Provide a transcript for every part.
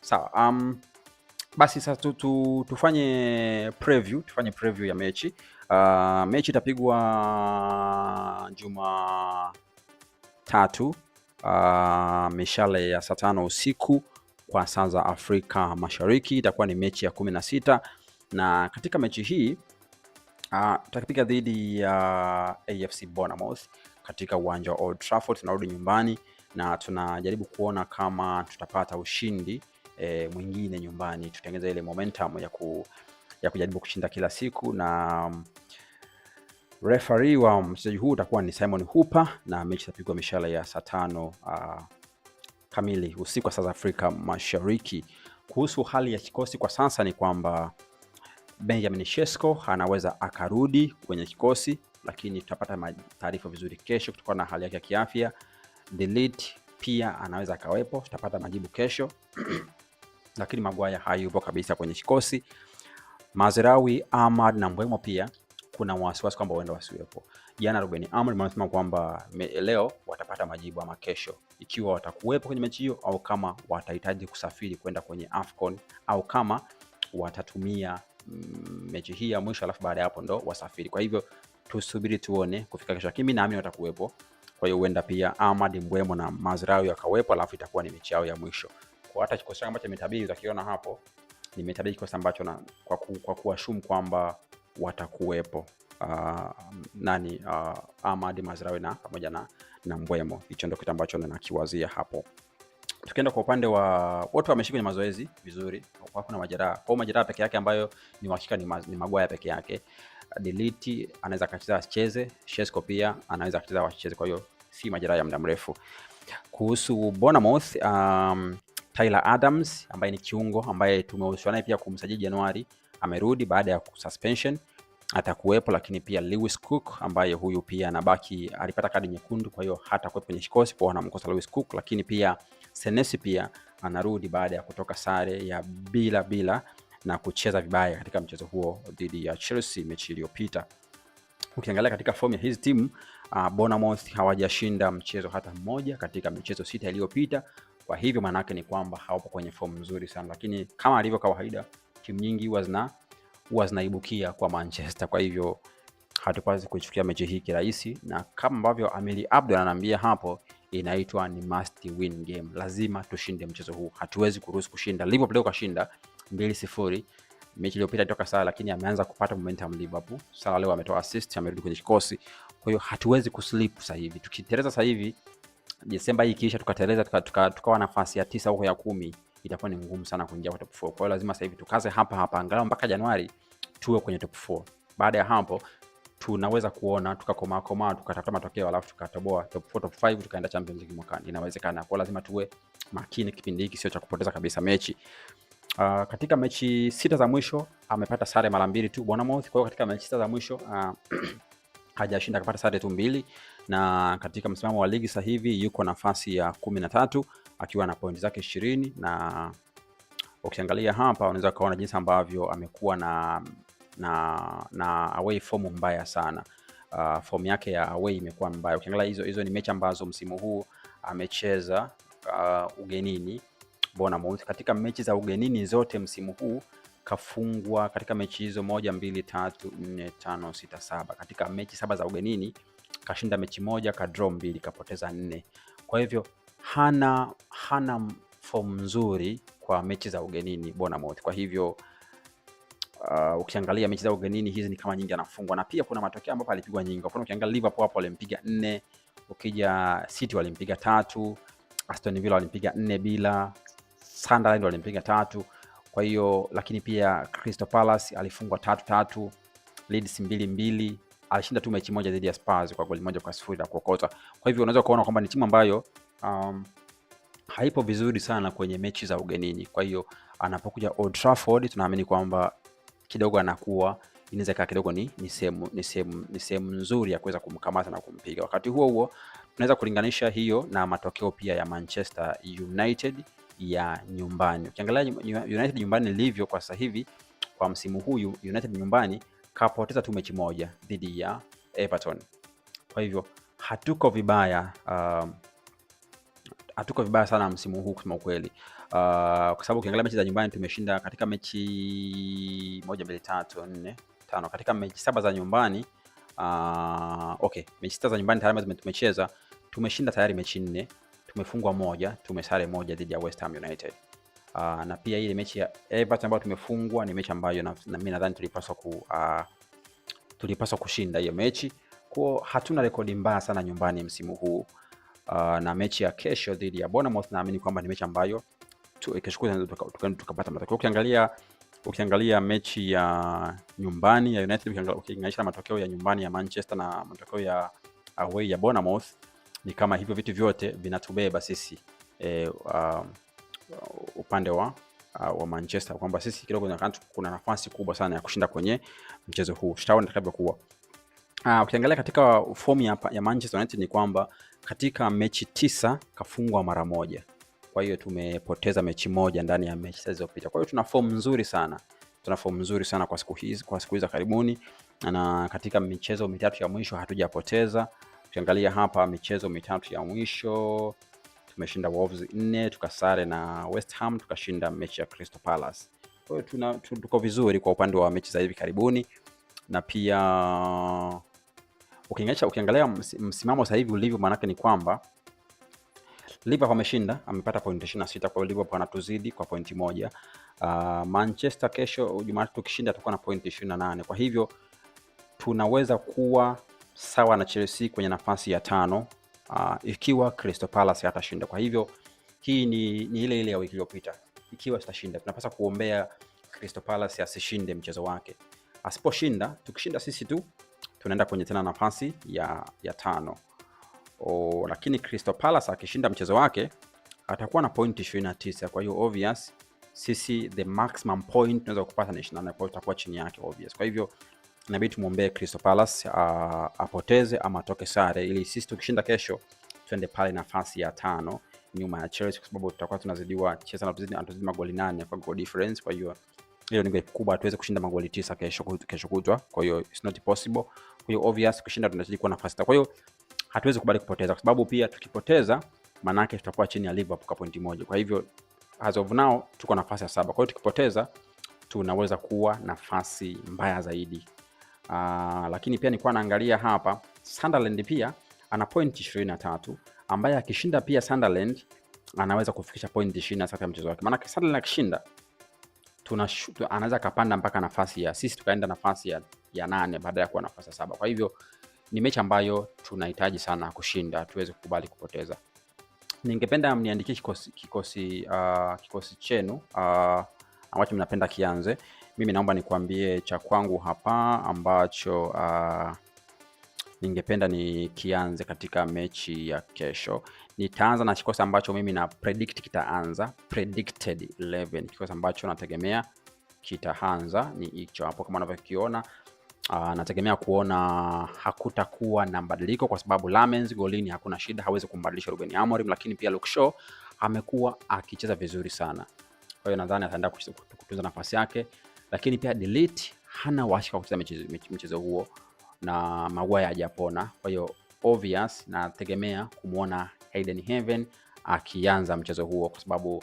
Sawa. Basi sasa tufanye preview ya mechi. Mechi itapigwa Jumatatu mishale ya saa 5 usiku kwa saa za Afrika Mashariki. Itakuwa ni mechi ya 16 na katika mechi hii tutakipiga dhidi ya AFC Bournemouth katika uwanja wa Old Trafford. Tunarudi nyumbani na tunajaribu kuona kama tutapata ushindi mwingine nyumbani, tutengeze ile momentum ya kujaribu kushinda kila siku. Na referee wa mchezaji huu utakuwa ni Simon Hooper, na mechi itapigwa mishale ya saa 5 kamili usiku wa saa za Afrika Mashariki. Kuhusu hali ya kikosi kwa sasa ni kwamba Benjamin Sesko anaweza akarudi kwenye kikosi, lakini tutapata taarifa vizuri kesho kutokana na hali yake ya kiafya. De Ligt pia anaweza akawepo, tutapata majibu kesho. Lakini Maguire hayupo kabisa kwenye kikosi. Mazraoui, Ahmad na Mbeumo pia kuna wasiwasi kwamba huenda wasiwepo. Jana Ruben Amorim amesema kwamba leo watapata majibu ama kesho, ikiwa watakuwepo kwenye mechi hiyo au kama watahitaji kusafiri kwenda kwenye AFCON au kama watatumia mechi hii ya mwisho alafu baada ya hapo ndo wasafiri. Kwa hivyo tusubiri tuone kufika kesho, lakini naamini watakuwepo. Kwa hiyo huenda pia Ahmad, Mbeumo na Mazraoui akawepo, alafu itakuwa ni mechi yao ya mwisho. Kwa hata kikosi ambacho nimetabiri utakiona hapo, nimetabiri kikosi ambacho na kwa kuassume kwamba watakuwepo Ahmad, Mazraoui na pamoja na Mbeumo. Hicho ndio kitu ambacho ninakiwazia hapo. Tukienda kwa upande wa wote wameshika kwenye mazoezi vizuri, hakuna majeraha. Kwa majeraha peke yake ambayo ni uhakika ni Maguire peke yake. De Ligt anaweza akacheza acheze, Sesko pia anaweza akacheza acheze, kwa hiyo si majeraha ya muda mrefu. Kuhusu Bournemouth, Tyler Adams ambaye ni kiungo ambaye tumehusishwa naye pia kumsajili Januari, amerudi baada ya suspension, atakuwepo. Lakini pia Lewis Cook ambaye huyu pia anabaki, alipata kadi nyekundu, kwa hiyo hata kuwepo kwenye kikosi, kwa wanamkosa Lewis Cook. Lakini pia Senesi pia anarudi baada ya kutoka sare ya bila na kucheza vibaya katika mchezo huo dhidi ya Chelsea mechi iliyopita. Ukiangalia katika form ya hizi timu, Bournemouth hawajashinda mchezo hata mmoja katika michezo 6 iliyopita. Kwa hivyo maana yake ni kwamba hawapo kwenye form nzuri sana, lakini kama alivyo kawaida timu nyingi huwa zinaibukia kwa Manchester. Kwa hivyo hatupaswi kuichukia mechi hii kirahisi, na kama ambavyo Amiri Abdul ananiambia hapo, inaitwa ni must win game. Lazima tushinde mchezo huu, hatuwezi kuruhusu kushinda. Liverpool leo kashinda 2-0 mechi iliyopita itoka Salah, lakini ameanza kupata momentum Liverpool. Salah leo ametoa assist, amerudi kwenye kikosi. Kwa hiyo hatuwezi kuslip sasa hivi. Tukiteleza sasa hivi, Desemba hii kisha tukateleza tukawa nafasi ya 9 huko ya 10, itakuwa ni ngumu sana kuingia kwa top 4. Kwa hiyo lazima sasa hivi tukaze hapa angalau mpaka Januari tuwe kwenye top 4. Baada ya hapo tunaweza kuona tukakoma tukatafuta matokeo alafu tukatoboa top 4 top 5 tukaenda Champions League mwakani. Inawezekana. Kwa lazima tuwe makini kipindi hiki, sio cha kupoteza kabisa mechi. Katika mechi 6 za mwisho amepata sare mara 2 tu Bournemouth. Kwa hiyo katika mechi 6 za mwisho hajashinda, akapata sare tu 2, na katika msimamo wa ligi sasa hivi yuko nafasi ya 13 akiwa na pointi zake 20. Na ukiangalia hapa unaweza kuona jinsi ambavyo amekuwa na away form mbaya sana. Form yake ya away imekuwa mbaya. Ukiangalia hizo ni mechi ambazo msimu huu amecheza ugenini Bournemouth. Katika mechi za ugenini zote msimu huu kafungwa katika mechi hizo 1 2 3 4 5 6 7. Katika mechi 7 za ugenini kashinda mechi 1, ka draw 2, kapoteza 4. Kwa hivyo hana form nzuri kwa mechi za ugenini Bournemouth. Kwa hivyo ukiangalia mechi za ugenini hizi ni kama nyingi anafungwa, na pia kuna matokeo ambapo alipigwa nyingi. Kwa mfano ukiangalia Liverpool hapo walimpiga 4, ukija City walimpiga 3, Aston Villa walimpiga 4 bila, Sunderland walimpiga 3. Kwa hiyo lakini pia Crystal Palace alifungwa 3-3, Leeds 2-2, alishinda tu mechi moja dhidi ya Spurs kwa goli 1-0 na kuokota. Kwa hivyo unaweza kuona kwamba ni timu ambayo haipo vizuri sana kwenye mechi za ugenini. Kwa hiyo anapokuja Old Trafford tunaamini kwamba kidogo anakuwa inaweza kaa kidogo ni sehemu nzuri ya kuweza kumkamata na kumpiga. Wakati huo tunaweza kulinganisha hiyo na matokeo pia ya Manchester United ya nyumbani. Ukiangalia United nyumbani ilivyo kwa sasa hivi kwa msimu huu, United nyumbani kapoteza tu mechi moja dhidi ya Everton. Kwa hivyo hatuko vibaya sana msimu huu kusema ukweli. Kwa sababu ukiangalia mechi za nyumbani tumeshinda katika mechi 1 2 3 4 5, katika mechi 7 za nyumbani. Okay, mechi 6 za nyumbani tayari tumecheza, tumeshinda tayari mechi 4, tumefungwa moja, tumesare moja dhidi ya West Ham United. Na pia ile mechi ya Everton ambayo tumefungwa ni mechi ambayo na mimi nadhani tulipaswa kushinda hiyo mechi. Kwa hatuna rekodi mbaya sana nyumbani msimu huu. Na mechi ya kesho dhidi ya Bournemouth naamini kwamba ni mechi ambayo ikishukuru tukapata matokeo. Ukiangalia mechi ya nyumbani ya United, ukilinganisha matokeo ya nyumbani ya Manchester na matokeo ya away ya Bournemouth, ni kama hivyo vitu vyote vinatubeba sisi upande wa Manchester, kwamba sisi kidogo kuna nafasi kubwa sana ya kushinda kwenye mchezo huu. Tutaona itakavyokuwa. Ukiangalia katika form ya Manchester United ni kwamba katika mechi 9 kafungwa mara moja. Kwa hiyo tumepoteza mechi moja ndani ya mechi zilizopita. Kwa hiyo tuna form nzuri sana. Kwa siku hizi za karibuni, na katika michezo mitatu ya mwisho hatujapoteza. Ukiangalia hapa michezo mitatu ya mwisho tumeshinda Wolves 4, tukasare na West Ham, tukashinda mechi ya Crystal Palace. Kwa hiyo tuko vizuri kwa upande wa mechi za hivi karibuni. Na pia ukiangalia msimamo sasa hivi ulivyo, maana yake ni kwamba Liverpool ameshinda, amepata point 26, kwa Liverpool anatuzidi kwa point 1. Manchester kesho Jumatatu tukishinda tutakuwa na point 28. Kwa hivyo tunaweza kuwa sawa na Chelsea kwenye nafasi ya 5 ikiwa Crystal Palace atashinda. Kwa hivyo hii ni ile ya wiki iliyopita. Ikiwa tutashinda, tunapaswa kuombea Crystal Palace asishinde mchezo wake. Asiposhinda, tukishinda sisi tu tunaenda kwenye tena nafasi ya 5. Lakini Crystal Palace akishinda mchezo wake atakuwa na point 29. Kwa hiyo obvious sisi the maximum point tunaweza kupata ni 28, kwa hiyo tutakuwa chini yake obvious. Kwa hivyo inabidi tumuombee Crystal Palace apoteze ama atoke sare, ili sisi tukishinda kesho tuende pale nafasi ya 5 nyuma ya Chelsea, kwa sababu tutakuwa tunazidiwa Chelsea anatuzidi magoli 8 kwa goal difference. Kwa hiyo hiyo ni gap kubwa, tuweze kushinda magoli 9 kesho kutwa. Kwa hiyo it's not possible. Kwa hiyo obvious kushinda tunazidi kuwa nafasi 6. Kwa hiyo hatuwezi kubali kupoteza, kwa sababu pia tukipoteza maana yake tutakuwa chini ya Liverpool kwa pointi 1. Kwa hivyo as of now tuko nafasi ya 7. Kwa hiyo tukipoteza tunaweza kuwa nafasi mbaya zaidi. Lakini pia nilikuwa naangalia hapa Sunderland pia ana point 23, ambaye akishinda pia Sunderland anaweza kufikisha point 20 katika mchezo wake. Maana Sunderland akishinda anaweza kapanda mpaka nafasi ya sisi tukaenda nafasi ya 8 baada ya kuwa nafasi ya 7. Kwa hivyo ni mechi ambayo tunahitaji sana kushinda, tuweze kukubali kupoteza. Ningependa mniandikie kikosi chenu ambacho mnapenda kianze. Mimi naomba nikwambie cha kwangu hapa ambacho ningependa ni kianze katika mechi ya kesho. Nitaanza na kikosi ambacho mimi na predict kitaanza, predicted 11. Kikosi ambacho nategemea kitaanza ni hicho hapo kama unavyokiona. Nategemea kuona hakutakuwa na mabadiliko, kwa sababu Lamens golini hakuna shida, hawezi kumbadilisha Ruben Amorim, lakini pia Luke Shaw amekuwa akicheza vizuri sana. Kwa hiyo nadhani ataenda kutunza nafasi yake, lakini pia Delete hana washika kucheza mchezo huo na Maguire hajapona. Kwa hiyo obvious nategemea kumuona Hayden Heaven akianza mchezo huo, kwa sababu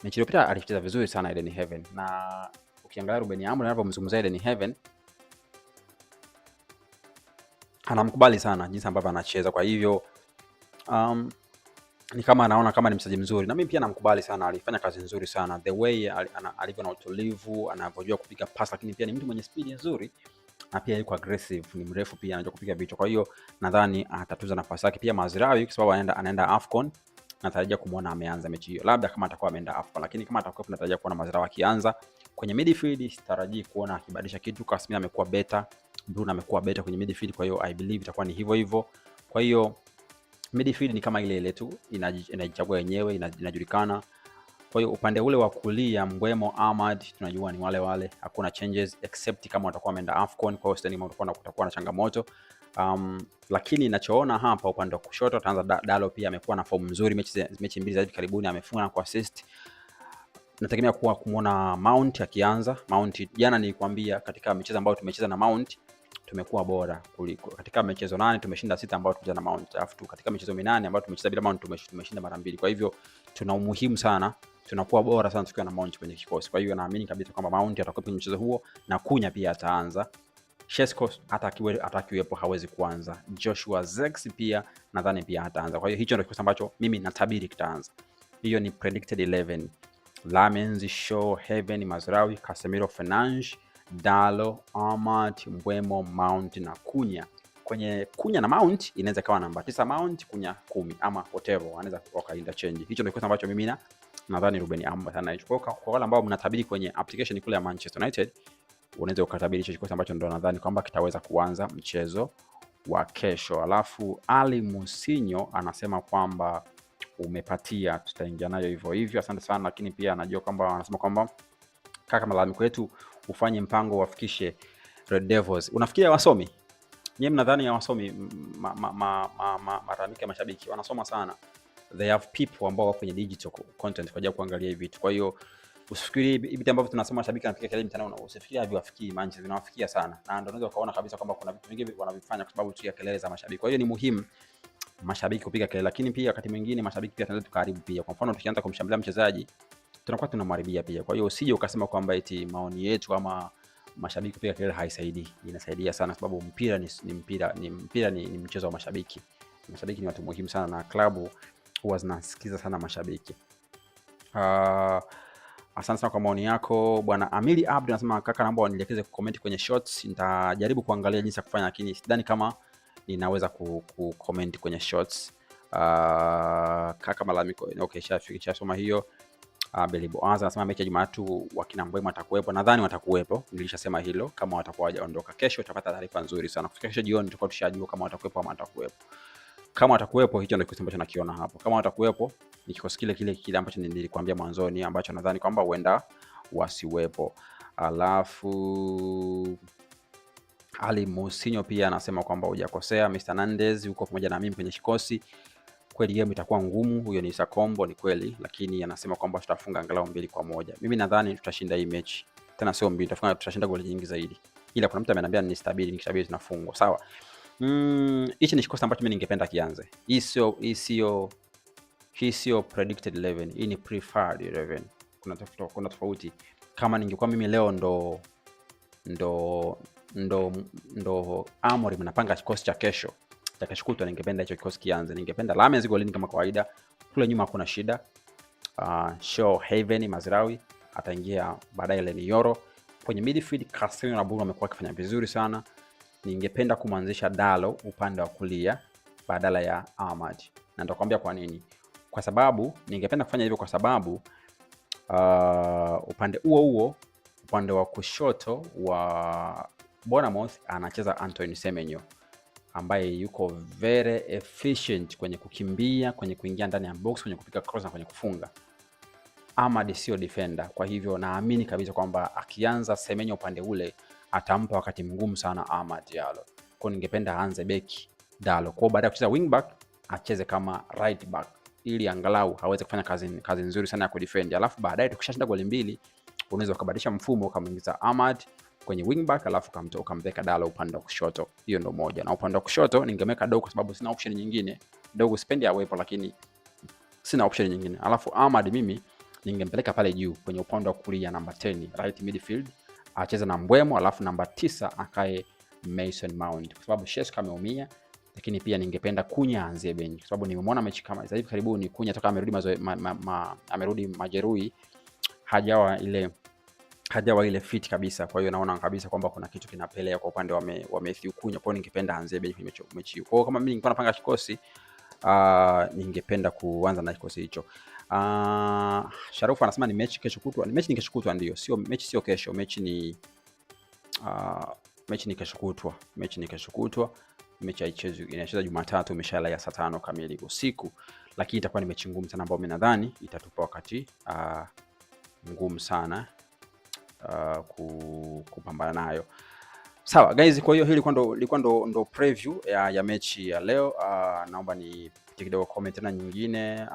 mechi iliyopita alicheza vizuri sana Hayden Heaven. Na ukiangalia Ruben Amorim anapomzungumzia Hayden Heaven, anamkubali sana jinsi ambavyo anacheza. Kwa hivyo ni kama anaona kama ni mchezaji mzuri, na mimi pia namkubali sana. Alifanya kazi nzuri sana, the way alivyo na utulivu, anavyojua kupiga pass, lakini pia ni mtu mwenye speed nzuri, na pia yuko aggressive, ni mrefu pia, anajua kupiga vichwa. Kwa hiyo nadhani atatuza nafasi yake. Pia Mazraoui kwa sababu anaenda AFCON, natarajia kumuona ameanza mechi hiyo, labda kama atakuwa ameenda AFCON, lakini kama atakuwa tunatarajia kuona Mazraoui akianza. Kwenye midfield sitarajii kuona akibadilisha kitu. Casemiro amekuwa better, Bruno amekuwa better kwenye midfield, kwa hiyo I believe itakuwa ni hivyo hivyo. Kwa hiyo midfield ni kama ile tu, inajichagua yenyewe, inajulikana. Kwa hiyo upande ule wa kulia Mbeumo, Ahmad tunajua ni wale, hakuna changes except kama watakuwa wameenda AFCON. Kwa hiyo standing kutakuwa na changamoto. Lakini ninachoona hapa upande wa kushoto ataanza Dalo, pia amekuwa na form nzuri mechi mbili za hivi karibuni, amefunga na kuassist. Nategemea kumuona Mount akianza. Mount jana nilikwambia katika michezo ambayo tumecheza na Mount tumekuwa bora kuliko. Katika michezo 8 tumeshinda 6 ambayo tumecheza na Mount, alafu katika michezo 8 ambayo tumecheza bila Mount tumeshinda mara 2. Kwa hivyo tuna umuhimu sana tunakuwa bora sana tukiwa na Mount kwenye kikosi. Kwa hiyo naamini kabisa kwamba Mount atakuwa kwenye mchezo huo na Kunya pia ataanza. Shesko atakiwepo hawezi kuanza. Joshua Zirkzee pia nadhani pia ataanza. Kwa hiyo hicho ndio kikosi ambacho mimi natabiri kitaanza. Hiyo ni predicted 11. Lamens, Shaw, Heaven, Mazraoui, Casemiro, Fernandes, Dalo, Ahmad, Mbeumo, Mount na Kunya. Kwenye Kunya na Mount inaweza kawa namba 9 Mount, Kunya 10 ama whatever, wanaweza wakaenda change. Hicho ndio kikosi ambacho mimi nadhani Ruben Amorim anaichukua. Kwa wale ambao mnatabiri kwenye application kule ya Manchester United, unaweza ukatabiri hicho kikosi ambacho ndo nadhani kwamba kitaweza kuanza mchezo wa kesho. Alafu Ali Musinyo anasema kwamba umepatia, tutaingia nayo hivyo hivyo, asante sana. Lakini pia anajua kwamba anasema kwamba kaka, malalamiko yetu ufanye mpango wafikishe Red Devils. Unafikiria wasomi? Nyie mnadhani wasomi malalamiko ya mashabiki wanasoma sana? They have people ambao wako kwenye digital content kwa ajili ya kuangalia hivi vitu. Kwa hiyo usifikiri vitu ambavyo tunasoma mashabiki anapiga kelele mtandaoni, usifikiri haviwafikii Manchester, vinawafikia sana. Na ndio unaweza ukaona kabisa kwamba kuna vitu vingi wanavifanya kwa sababu tu ya kelele za mashabiki. Kwa hiyo ni muhimu mashabiki kupiga kelele, lakini pia wakati mwingine mashabiki pia tunaweza tukaharibu pia. Kwa mfano tukianza kumshambulia mchezaji tunakuwa tunamharibia pia. Kwa hiyo usije ukasema kwamba eti maoni yetu ama mashabiki kupiga kelele haisaidii. Inasaidia sana sababu mpira ni mchezo wa mashabiki. Mashabiki ni watu muhimu sana na klabu huwa zinasikiza sana mashabiki. Asante sana kwa maoni yako. Bwana Amili Abdi anasema kaka, naomba unielekeze comment kwenye shorts. Nitajaribu kuangalia jinsi ya kufanya, lakini sidhani kama ninaweza comment kwenye shorts. Kaka malalamiko. Okay, shasoma hiyo. Belibo anasema mechi ya Jumatatu wakina Mbeumo atakuwepo. Nadhani watakuwepo. Nilishasema hilo kama watakuwa hawajaondoka. Kesho tutapata taarifa nzuri sana. Kesho jioni tutakuwa tushajua kama watakuwepo ama watakuwepo. Kama watakuwepo, hicho ndio kitu ambacho nakiona hapo. Kama watakuwepo ni kikosi kile ambacho nilikwambia mwanzoni, ambacho nadhani kwamba huenda wasiwepo. Alafu Ali Musinyo pia anasema kwamba hujakosea Mr. Nandez huko pamoja na mimi kwenye kikosi. Kweli game itakuwa ngumu, huyo ni Sakombo, ni kweli, lakini anasema kwamba tutafunga angalau 2-1. Mimi nadhani tutashinda hii mechi. Tena sio 2, tutashinda goli nyingi zaidi. Ila kuna mtu ameniambia nikitabiri tunafungwa. Sawa. Hichi ni kikosi ambacho mimi ningependa kianze. Hii sio predicted 11. Hii ni preferred 11. Kuna tofauti. Kama ningekuwa mimi leo ndo Amorim napanga kikosi cha kesho kutwa, ningependa hicho kikosi kianze. Ningependa Lamens golini kama kawaida. Kule nyuma hakuna shida. Shaw, Heaven, Mazraoui ataingia baadaye Leny Yoro. Kwenye midfield Casemiro na Bruno wamekuwa wakifanya vizuri sana. Ningependa kumwanzisha Dalo upande wa kulia badala ya Ahmad. Na nitakwambia kwa nini. Kwa sababu ningependa kufanya hivyo kwa sababu upande upande wa kushoto wa Bournemouth anacheza Antoine Semenyo ambaye yuko very efficient kwenye kukimbia, kwenye kuingia ndani ya box, kwenye kupiga cross na kwenye kufunga. Ahmad sio defender. Kwa hivyo naamini kabisa kwamba akianza Semenyo upande ule atampa wakati mgumu sana Ahmad Diallo. Kwa ningependa aanze beki Dalo. Kwa baada ya kucheza wing back acheze kama right back ili angalau aweze kufanya kazi nzuri sana ya kudefend. Alafu baadaye tukishashinda goli 2 unaweza kubadilisha mfumo ukamwingiza Ahmad kwenye wing back alafu ukamweka Dalo upande wa kushoto. Hiyo ndio moja. Na upande wa kushoto ningemeka Dogo kwa sababu sina option nyingine. Dogo sipendi awepo lakini sina option nyingine. Alafu Ahmad mimi ningempeleka pale juu kwenye upande wa kulia namba 10 right midfield. Acheza na Mbeumo alafu namba 9 akae Mason Mount kwa sababu Shesko ameumia, lakini pia ningependa Kunya aanzie bench kwa sababu nimemwona mechi kama hivi karibuni Kunya toka amerudi majeruhi hajawa ile fit kabisa. Kwa hiyo naona kabisa kwamba kuna kitu kinapelea kwa upande wa Matthew Kunya. Kwa hiyo ningependa aanzie bench kwenye mechi hiyo. Kwa hiyo kama mimi ningekuwa napanga kikosi ningependa kuanza na kikosi hicho. Sharufu anasema ni mechi kesho kutwa. Ni mechi kesho kutwa ndio. Sio kesho. Mechi ni kesho kutwa. Mechi inachezwa Jumatatu mishala ya saa 5 kamili usiku. Lakini itakuwa ni mechi ngumu sana ambayo mimi nadhani itatupa wakati ngumu sana kupambana nayo. Sawa guys, kwa hiyo hili ilikuwa ndo preview ya mechi ya leo. Naomba ni kidogo comment tena nyingine.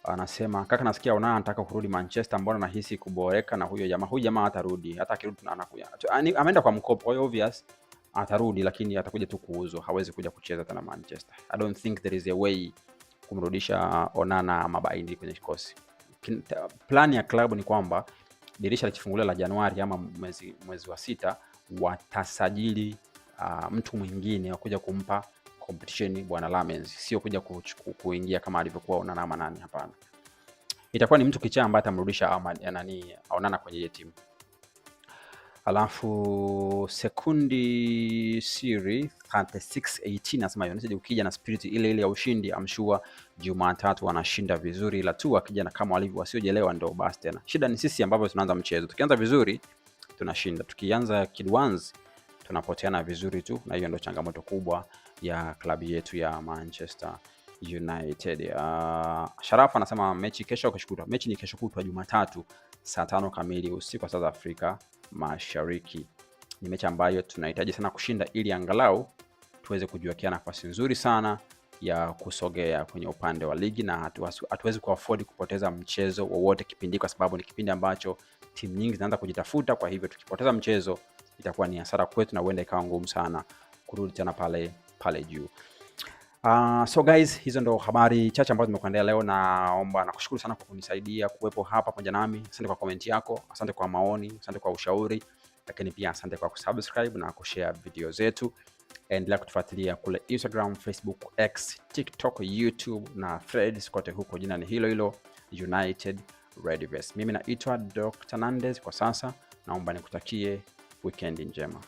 Anasema kaka, nasikia anataka kurudi Manchester, mbona nahisi kuboreka na huyo jamaa atarudi. Hata akirudi anakuja. Ameenda kwa mkopo, kwa hiyo obvious atarudi, lakini atakuja tu kuuzwa. Hawezi kuja kucheza tena Manchester. I don't think there is a way kumrudisha Onana Mabaini kwenye kikosi. Plan ya klabu ni kwamba dirisha likifunguliwa la Januari ama mwezi wa 6 watasajili mtu mwingine wa kuja kumpa competition bwana Lamens, sio kuja kuingia kama alivyokuwa Onana ama nani, hapana. Itakuwa ni mtu kichaa ambaye atamrudisha Onana kwenye ile timu. Alafu Sekundi Siri 3618 nasema United ukija na spirit ile ile ya ushindi, I'm sure Jumatatu wanashinda vizuri, ila tu akija na kama walivyo wasiojelewa ndio basi tena. Shida ni sisi ambavyo tunaanza mchezo. Tukianza vizuri tunashinda, tukianza kidwanzi tunapoteana vizuri tu, na hiyo ndio changamoto kubwa ya klabu yetu ya Manchester United. Sharafa anasema mechi kesho kutwa. Mechi ni kesho kutwa Jumatatu saa 5 kamili usiku kwa South Africa Mashariki. Ni mechi ambayo tunahitaji sana kushinda ili angalau tuweze kujiwekea nafasi nzuri sana ya kusogea kwenye upande wa ligi, na hatuwezi kuafford kupoteza mchezo wowote kipindi, kwa sababu ni kipindi ambacho timu nyingi zinaanza kujitafuta. Kwa hivyo tukipoteza mchezo itakuwa ni hasara kwetu na huenda ikawa ngumu sana kurudi tena pale juu. So guys, hizo ndo habari chache ambazo nimekuandalia leo. Naomba na kushukuru sana kwa kunisaidia kuwepo hapa pamoja nami. Asante kwa comment yako, asante kwa maoni, asante kwa ushauri, lakini pia asante kwa kusubscribe na kushare video zetu. Endelea kutufuatilia kule Instagram, Facebook, X, TikTok, YouTube na Threads, kote huko jina ni hilo hilo United Redverse. Mimi naitwa Dr. Nandez kwa sasa. Naomba nikutakie weekend njema.